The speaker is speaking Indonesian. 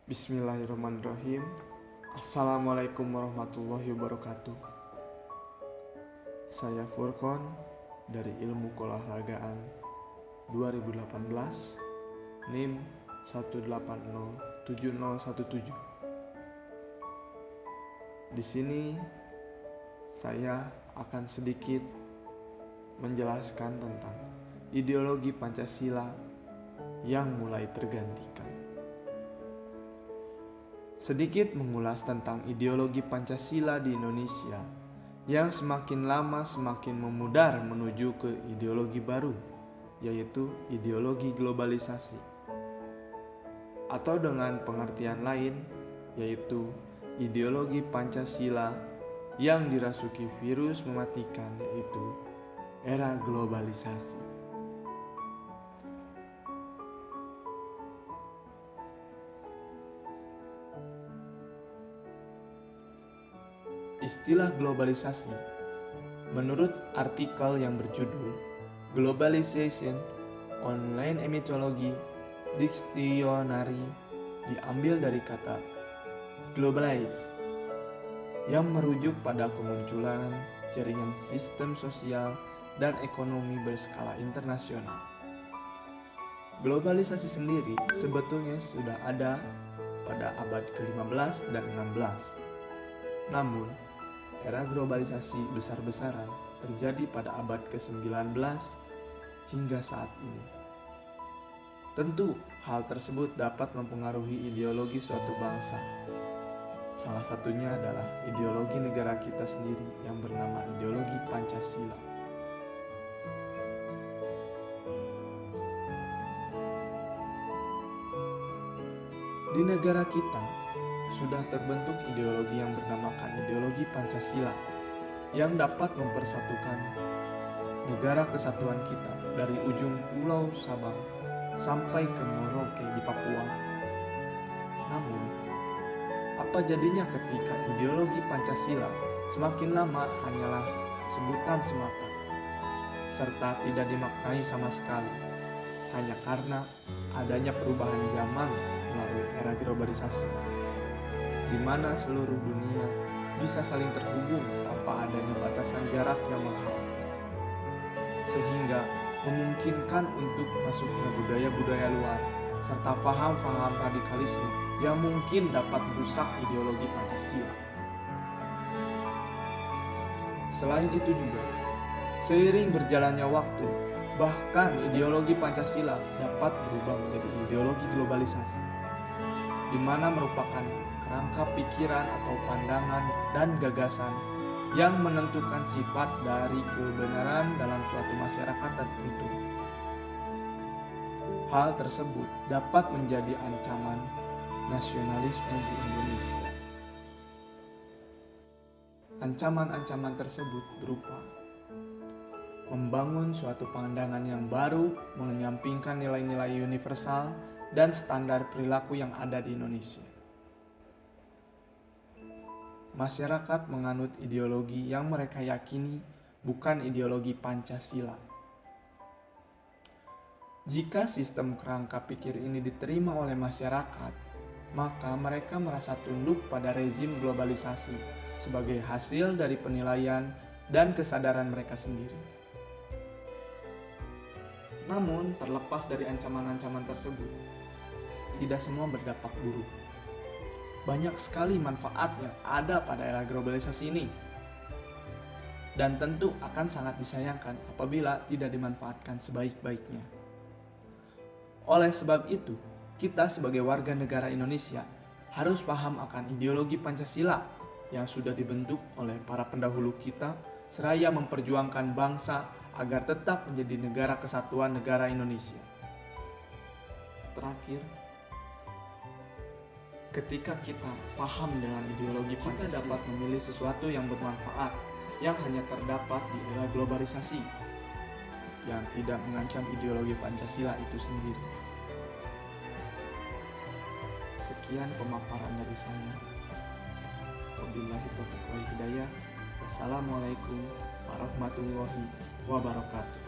Bismillahirrahmanirrahim. Assalamualaikum warahmatullahi wabarakatuh. Saya Furqon dari Ilmu Keolahragaan 2018 NIM 1807017. Di sini saya akan sedikit menjelaskan tentang ideologi Pancasila yang mulai tergantikan. Sedikit mengulas tentang ideologi Pancasila di Indonesia yang semakin lama semakin memudar menuju ke ideologi baru, yaitu ideologi globalisasi. Atau dengan pengertian lain, yaitu ideologi Pancasila yang dirasuki virus mematikan, yaitu era globalisasi. Istilah globalisasi menurut artikel yang berjudul Globalization Online Etymology Dictionary diambil dari kata globalize yang merujuk pada kemunculan jaringan sistem sosial dan ekonomi berskala internasional. Globalisasi sendiri sebetulnya sudah ada pada abad ke-15 dan 16. Namun, era globalisasi besar-besaran terjadi pada abad ke-19 hingga saat ini. Tentu, hal tersebut dapat mempengaruhi ideologi suatu bangsa. Salah satunya adalah ideologi negara kita sendiri yang bernama ideologi Pancasila. Di negara kita sudah terbentuk ideologi yang bernamakan ideologi Pancasila yang dapat mempersatukan negara kesatuan kita dari ujung Pulau Sabang sampai ke Merauke di Papua. Namun, apa jadinya ketika ideologi Pancasila semakin lama hanyalah sebutan semata, serta tidak dimaknai sama sekali, hanya karena adanya perubahan zaman melalui era globalisasi, di mana seluruh dunia bisa saling terhubung tanpa adanya batasan jarak yang menghalang, sehingga memungkinkan untuk masuknya budaya-budaya luar serta faham-faham radikalisme yang mungkin dapat merusak ideologi Pancasila. Selain itu juga, seiring berjalannya waktu, bahkan ideologi Pancasila dapat berubah menjadi ideologi globalisasi, di mana merupakan kerangka pikiran atau pandangan dan gagasan yang menentukan sifat dari kebenaran dalam suatu masyarakat tertentu. Hal tersebut dapat menjadi ancaman nasionalisme di Indonesia. Ancaman-ancaman tersebut berupa membangun suatu pandangan yang baru, menyampingkan nilai-nilai universal dan standar perilaku yang ada di Indonesia. Masyarakat menganut ideologi yang mereka yakini, bukan ideologi Pancasila. Jika sistem kerangka pikir ini diterima oleh masyarakat, maka mereka merasa tunduk pada rezim globalisasi sebagai hasil dari penilaian dan kesadaran mereka sendiri. Namun, terlepas dari ancaman-ancaman tersebut, tidak semua berdampak buruk. Banyak sekali manfaat yang ada pada era globalisasi ini, dan tentu akan sangat disayangkan apabila tidak dimanfaatkan sebaik-baiknya. Oleh sebab itu, kita sebagai warga negara Indonesia harus paham akan ideologi Pancasila yang sudah dibentuk oleh para pendahulu kita, seraya memperjuangkan bangsa agar tetap menjadi negara kesatuan negara Indonesia. Terakhir, ketika kita paham dengan ideologi Pancasila, kita dapat memilih sesuatu yang bermanfaat yang hanya terdapat di era globalisasi yang tidak mengancam ideologi Pancasila itu sendiri. Sekian pemaparan dari saya. Wabillahi taufiq wal hidayah. Wassalamualaikum warahmatullahi wabarakatuh.